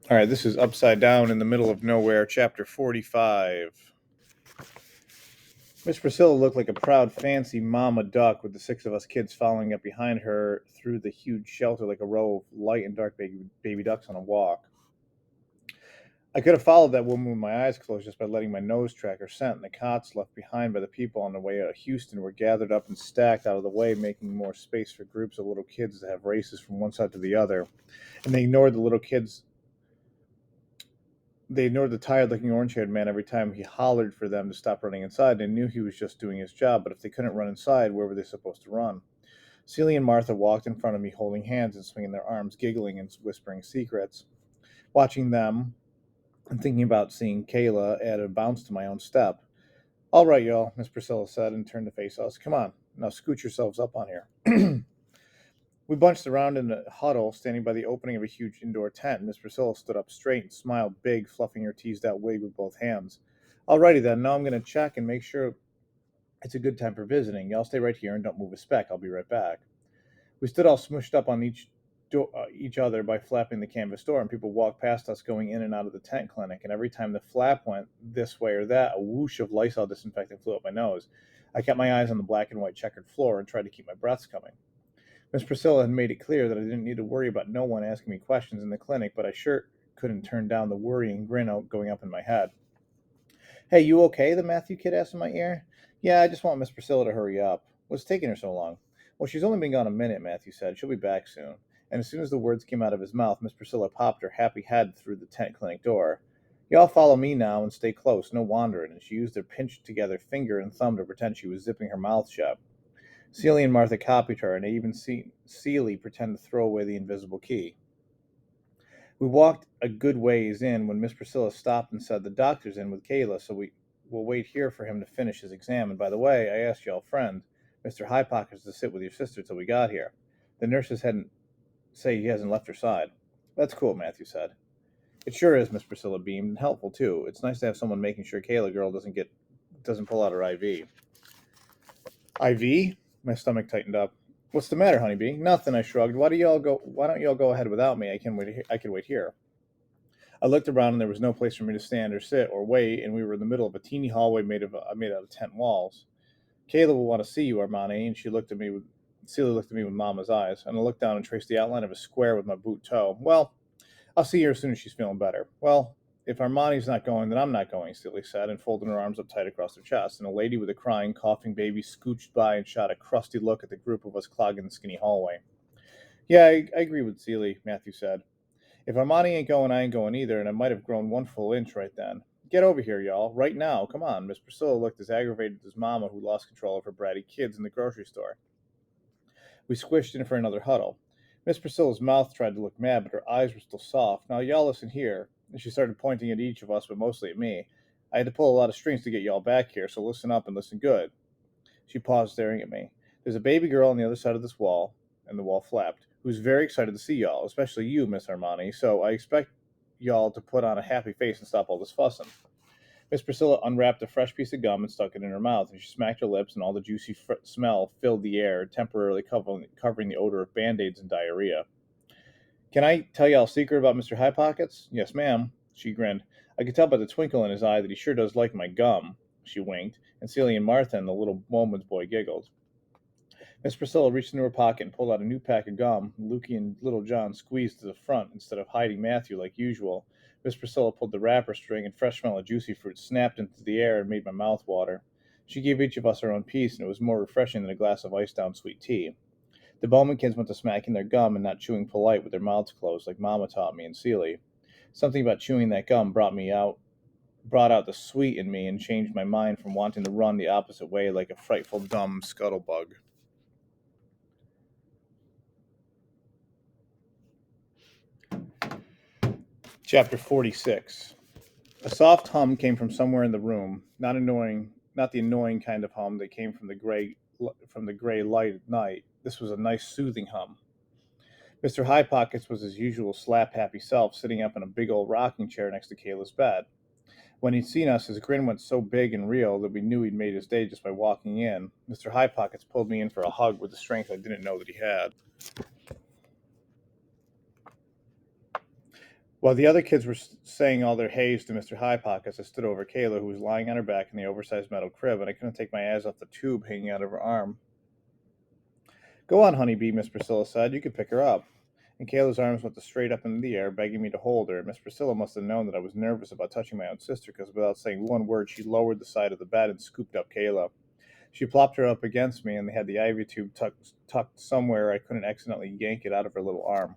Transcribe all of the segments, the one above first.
All right, this is Upside Down in the Middle of Nowhere, Chapter 45. Miss Priscilla looked like a proud, fancy mama duck with the six of us kids following up behind her through the huge shelter like a row of light and dark baby ducks on a walk. I could have followed that woman with my eyes closed just by letting my nose track her scent, and the cots left behind by the people on the way out of Houston were gathered up and stacked out of the way, making more space for groups of little kids to have races from one side to the other. And they ignored the little kids They ignored the tired-looking orange-haired man every time he hollered for them to stop running inside. They knew he was just doing his job, but if they couldn't run inside, where were they supposed to run? Celia and Martha walked in front of me, holding hands and swinging their arms, giggling and whispering secrets. Watching them and thinking about seeing Kayla added a bounce to my own step. "All right, y'all," Miss Priscilla said and turned to face us. "Come on, now scoot yourselves up on here." We bunched around in a huddle, standing by the opening of a huge indoor tent. Miss Priscilla stood up straight and smiled big, fluffing her teased-out wig with both hands. "Alrighty then, now I'm going to check and make sure it's a good time for visiting. Y'all stay right here and don't move a speck. I'll be right back." We stood all smushed up on each other by flapping the canvas door, and people walked past us going in and out of the tent clinic, and every time the flap went this way or that, a whoosh of Lysol disinfectant flew up my nose. I kept my eyes on the black and white checkered floor and tried to keep my breaths coming. Miss Priscilla had made it clear that I didn't need to worry about no one asking me questions in the clinic, but I sure couldn't turn down the worrying grin going up in my head. "Hey, you okay?" the Matthew kid asked in my ear. "Yeah, I just want Miss Priscilla to hurry up. What's taking her so long?" "Well, she's only been gone a minute," Matthew said. "She'll be back soon." And as soon as the words came out of his mouth, Miss Priscilla popped her happy head through the tent clinic door. "Y'all follow me now and stay close, no wandering," and she used her pinched together finger and thumb to pretend she was zipping her mouth shut. Celie and Martha copied her, and I even see Celie pretend to throw away the invisible key. We walked a good ways in when Miss Priscilla stopped and said, "The doctor's in with Kayla, so will wait here for him to finish his exam. And by the way, I asked y'all friend, Mr. High Pockets, to sit with your sister till we got here. The nurses hadn't say he hasn't left her side." "That's cool," Matthew said. "It sure is," Miss Priscilla beamed, "and helpful too. It's nice to have someone making sure Kayla girl doesn't pull out her IV." "IV?" My stomach tightened up. "What's the matter, honeybee?" "Nothing," I shrugged. Why don't y'all go ahead without me? I can wait here." I looked around and there was no place for me to stand or sit or wait, and we were in the middle of a teeny hallway made out of tent walls. "Kayla will want to see you, Armani," and Celia looked at me with mama's eyes, and I looked down and traced the outline of a square with my boot toe. "Well, I'll see her as soon as she's feeling better." "Well, if Armani's not going, then I'm not going," Celia said, and folded her arms up tight across her chest, and a lady with a crying, coughing baby scooched by and shot a crusty look at the group of us clogging the skinny hallway. "Yeah, I agree with Celia," Matthew said. "If Armani ain't going, I ain't going either, and I might have grown one full inch right then. Get over here, y'all, right now. Come on." Miss Priscilla looked as aggravated as Mama, who lost control of her bratty kids in the grocery store. We squished in for another huddle. Miss Priscilla's mouth tried to look mad, but her eyes were still soft. "Now, y'all listen here." And she started pointing at each of us, but mostly at me. "I had to pull a lot of strings to get y'all back here, so listen up and listen good." She paused, staring at me. "There's a baby girl on the other side of this wall," and the wall flapped, "who's very excited to see y'all, especially you, Miss Armani, so I expect y'all to put on a happy face and stop all this fussing." Miss Priscilla unwrapped a fresh piece of gum and stuck it in her mouth, and she smacked her lips, and all the juicy smell filled the air, temporarily covering the odor of Band-Aids and diarrhea. "Can I tell y'all a secret about Mr. High Pockets?" "Yes, ma'am." She grinned. "I could tell by the twinkle in his eye that he sure does like my gum." She winked, and Celia and Martha and the little Bowman's boy giggled. Miss Priscilla reached into her pocket and pulled out a new pack of gum. Lukey and Little John squeezed to the front instead of hiding Matthew like usual. Miss Priscilla pulled the wrapper string, and fresh smell of juicy fruit snapped into the air and made my mouth water. She gave each of us our own piece, and it was more refreshing than a glass of iced-down sweet tea. The Bowman kids went to smacking their gum and not chewing polite with their mouths closed, like Mama taught me and Celie. Something about chewing that gum brought out the sweet in me and changed my mind from wanting to run the opposite way like a frightful dumb scuttlebug. Chapter 46. A soft hum came from somewhere in the room, not the annoying kind of hum that came from the gray light at night. This was a nice soothing hum. Mr. High Pockets was his usual slap happy self, sitting up in a big old rocking chair next to Kayla's bed. When he'd seen us, his grin went so big and real that we knew he'd made his day just by walking in. Mr. High Pockets pulled me in for a hug with the strength I didn't know that he had. While the other kids were saying all their hays to Mr. High Pockets, I stood over Kayla, who was lying on her back in the oversized metal crib, and I couldn't take my eyes off the tube hanging out of her arm. Go on, Honeybee, Miss Priscilla said. You can pick her up. And Kayla's arms went straight up into the air, begging me to hold her. Miss Priscilla must have known that I was nervous about touching my own sister, because without saying one word, she lowered the side of the bed and scooped up Kayla. She plopped her up against me, and they had the ivy tube tucked somewhere I couldn't accidentally yank it out of her little arm.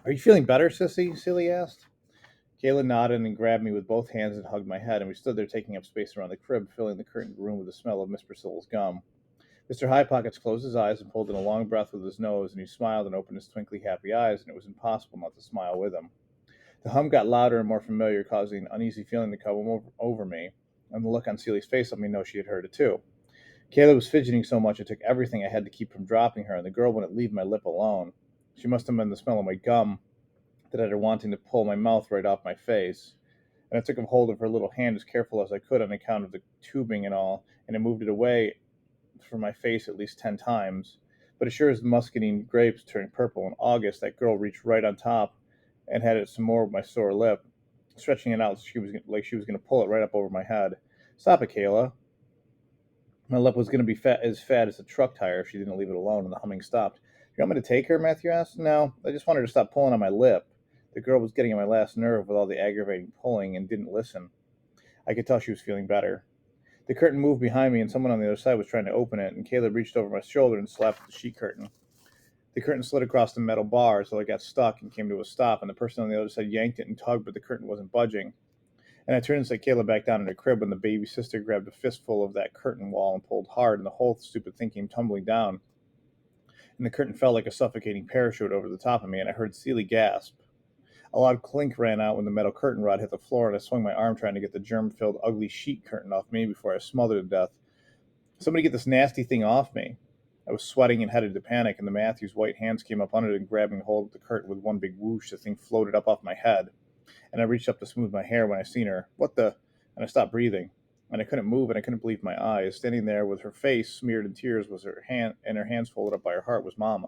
Are you feeling better, Sissy? Silly asked. Kayla nodded and grabbed me with both hands and hugged my head, and we stood there taking up space around the crib, filling the curtained room with the smell of Miss Priscilla's gum. Mr. High Pockets closed his eyes and pulled in a long breath with his nose, and he smiled and opened his twinkly, happy eyes, and it was impossible not to smile with him. The hum got louder and more familiar, causing an uneasy feeling to come over me, and the look on Celia's face let me know she had heard it too. Kayla was fidgeting so much it took everything I had to keep from dropping her, and the girl wouldn't leave my lip alone. She must have been the smell of my gum that had her wanting to pull my mouth right off my face. And I took hold of her little hand as careful as I could on account of the tubing and all, and I moved it away from my face at least 10 times. But as sure as the muscadine grapes turned purple in August, that girl reached right on top and had it some more with my sore lip, stretching it out like she was going to pull it right up over my head. Stop it, Kayla. My lip was going to be fat as a truck tire if she didn't leave it alone, and the humming stopped. You want me to take her? Matthew asked. No, I just wanted her to stop pulling on my lip. The girl was getting on my last nerve with all the aggravating pulling and didn't listen. I could tell she was feeling better. The curtain moved behind me, and someone on the other side was trying to open it, and Caleb reached over my shoulder and slapped the sheet curtain. The curtain slid across the metal bar until it got stuck and came to a stop, and the person on the other side yanked it and tugged, but the curtain wasn't budging. And I turned and set Kayla back down in her crib when the baby sister grabbed a fistful of that curtain wall and pulled hard, and the whole stupid thing came tumbling down. And the curtain fell like a suffocating parachute over the top of me, and I heard Celie gasp. A loud clink ran out when the metal curtain rod hit the floor, and I swung my arm trying to get the germ-filled, ugly sheet curtain off me before I was smothered to death. Somebody get this nasty thing off me. I was sweating and headed to panic, and the Matthews' white hands came up under it and grabbing hold of the curtain with one big whoosh. The thing floated up off my head, and I reached up to smooth my hair when I seen her. What the? And I stopped breathing, and I couldn't move, and I couldn't believe my eyes. Standing there with her face smeared in tears was her hand, and her hands folded up by her heart was Mama.